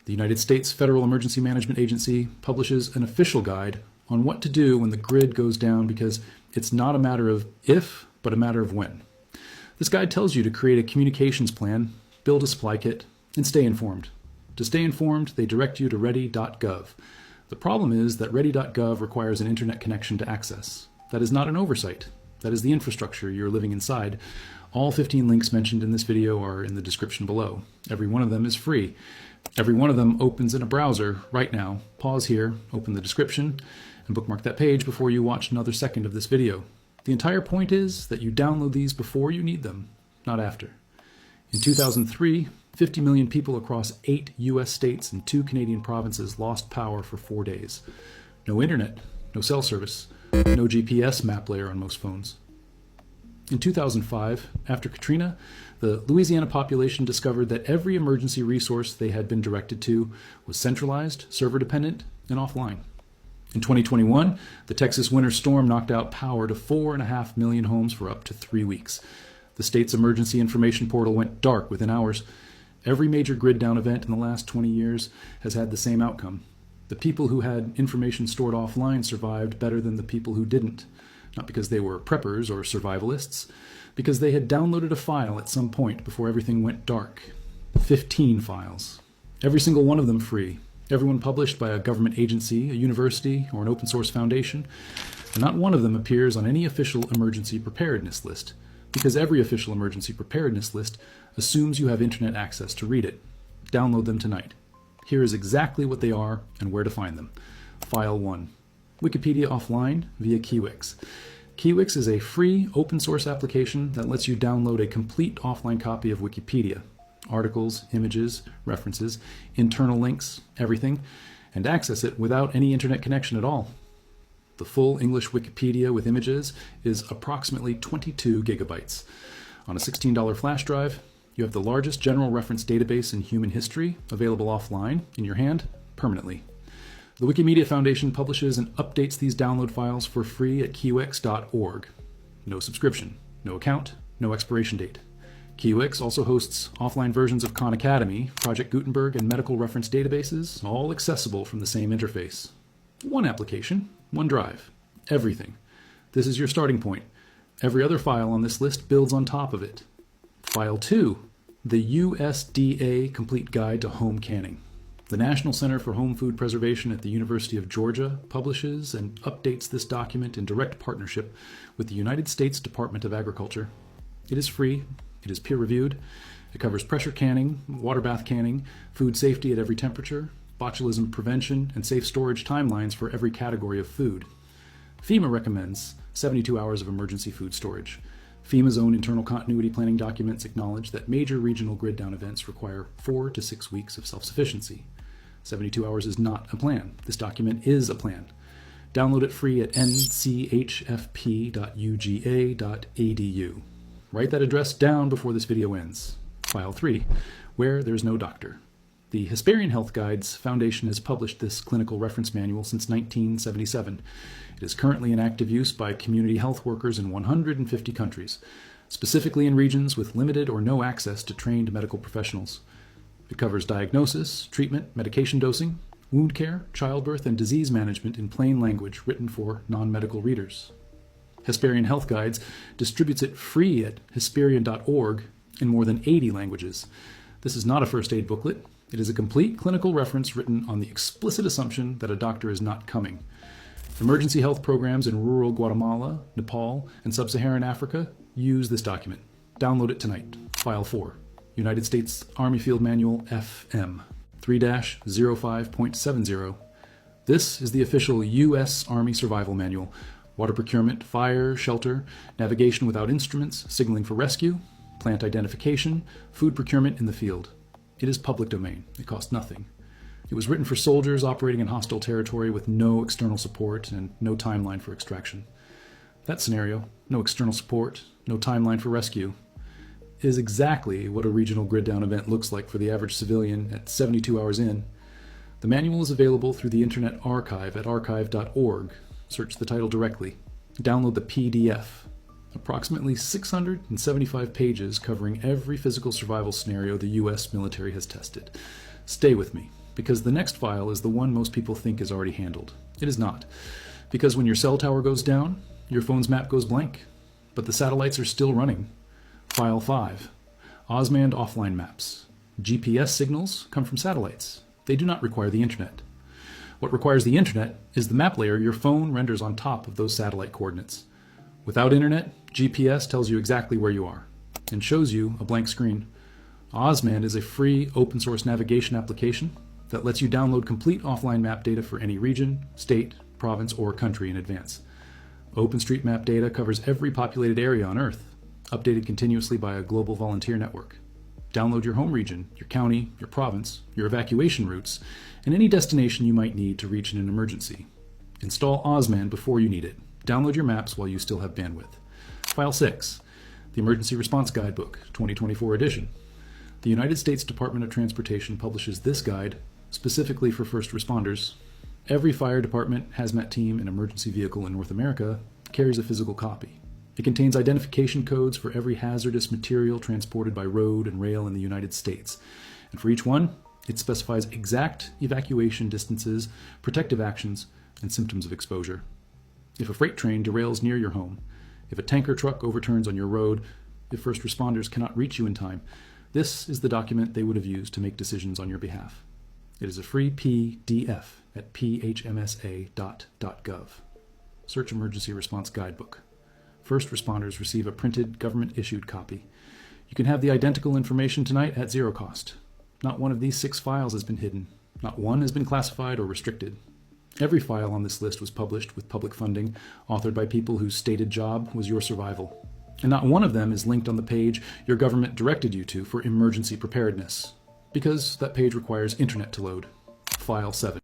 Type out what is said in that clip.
The United States Federal Emergency Management Agency publishes an official guide on what to do when the grid goes down, because it's not a matter of if, but a matter of when. This guide tells you to create a communications plan, build a supply kit, and stay informed. To stay informed, they direct you to ready.gov. The problem is that ready.gov requires an internet connection to access. That is not an oversight. That is the infrastructure you're living inside. All 15 links mentioned in this video are in the description below. Every one of them is free. Every one of them opens in a browser right now. Pause here, open the description, and bookmark that page before you watch another second of this video. The entire point is that you download these before you need them, not after. In 2003, 50 million people across 8 US states and 2 Canadian provinces lost power for 4 days. No internet, no cell service, no GPS map layer on most phones. In 2005, after Katrina, the Louisiana population discovered that every emergency resource they had been directed to was centralized, server-dependent, and offline. In 2021, the Texas winter storm knocked out power to 4.5 million homes for up to 3 weeks. The state's emergency information portal went dark within hours. Every major grid down event in the last 20 years has had the same outcome. The people who had information stored offline survived better than the people who didn't. Not because they were preppers or survivalists, because they had downloaded a file at some point before everything went dark. 15 files. Every single one of them free. Everyone published by a government agency, a university, or an open source foundation. And not one of them appears on any official emergency preparedness list, because every official emergency preparedness list assumes you have internet access to read it. Download them tonight. Here is exactly what they are and where to find them. File 1. Wikipedia offline via Kiwix. Kiwix is a free open source application that lets you download a complete offline copy of Wikipedia. Articles, images, references, internal links, everything, and access it without any internet connection at all. The full English Wikipedia with images is approximately 22 gigabytes. On a $16 flash drive, you have the largest general reference database in human history available offline in your hand permanently. The Wikimedia Foundation publishes and updates these download files for free at kiwix.org. No subscription, no account, no expiration date. Kiwix also hosts offline versions of Khan Academy, Project Gutenberg, and medical reference databases, all accessible from the same interface. One application, one drive, everything. This is your starting point. Every other file on this list builds on top of it. File 2, the USDA Complete Guide to Home Canning. The National Center for Home Food Preservation at the University of Georgia publishes and updates this document in direct partnership with the United States Department of Agriculture. It is free, it is peer-reviewed, it covers pressure canning, water bath canning, food safety at every temperature, botulism prevention, and safe storage timelines for every category of food. FEMA recommends 72 hours of emergency food storage. FEMA's own internal continuity planning documents acknowledge that major regional grid down events require 4 to 6 weeks of self-sufficiency. 72 hours is not a plan. This document is a plan. Download it free at nchfp.uga.edu. Write that address down before this video ends. File 3, Where There's No Doctor. The Hesperian Health Guides Foundation has published this clinical reference manual since 1977. It is currently in active use by community health workers in 150 countries, specifically in regions with limited or no access to trained medical professionals. It covers diagnosis, treatment, medication dosing, wound care, childbirth, and disease management in plain language written for non-medical readers. Hesperian Health Guides distributes it free at hesperian.org in more than 80 languages. This is not a first aid booklet. It is a complete clinical reference written on the explicit assumption that a doctor is not coming. Emergency health programs in rural Guatemala, Nepal, and sub-Saharan Africa use this document. Download it tonight. File 4, United States Army Field Manual FM 3-05.70. This is the official U.S. Army Survival Manual. Water procurement, fire, shelter, navigation without instruments, signaling for rescue, plant identification, food procurement in the field. It is public domain. It costs nothing. It was written for soldiers operating in hostile territory with no external support and no timeline for extraction. That scenario, no external support, no timeline for rescue, is exactly what a regional grid down event looks like for the average civilian at 72 hours in. The manual is available through the Internet Archive at archive.org. Search the title directly. Download the PDF. Approximately 675 pages covering every physical survival scenario the U.S. military has tested. Stay with me. because the next file is the one most people think is already handled. It is not, because when your cell tower goes down, your phone's map goes blank, but the satellites are still running. File 5, Osmand offline maps. GPS signals come from satellites. They do not require the internet. What requires the internet is the map layer your phone renders on top of those satellite coordinates. Without internet, GPS tells you exactly where you are and shows you a blank screen. Osmand is a free open source navigation application that lets you download complete offline map data for any region, state, province, or country in advance. OpenStreetMap data covers every populated area on Earth, updated continuously by a global volunteer network. Download your home region, your county, your province, your evacuation routes, and any destination you might need to reach in an emergency. Install Osmand before you need it. Download your maps while you still have bandwidth. File 6, the Emergency Response Guidebook, 2024 edition. The United States Department of Transportation publishes this guide specifically for first responders. Every fire department, hazmat team, and emergency vehicle in North America carries a physical copy. It contains identification codes for every hazardous material transported by road and rail in the United States. And for each one, it specifies exact evacuation distances, protective actions, and symptoms of exposure. If a freight train derails near your home, if a tanker truck overturns on your road, if first responders cannot reach you in time, this is the document they would have used to make decisions on your behalf. It is a free PDF at phmsa.gov. Search Emergency Response Guidebook. First responders receive a printed, government-issued copy. You can have the identical information tonight at zero cost. Not one of these 6 files has been hidden. Not one has been classified or restricted. Every file on this list was published with public funding, authored by people whose stated job was your survival. And not one of them is linked on the page your government directed you to for emergency preparedness, because that page requires internet to load. File 7.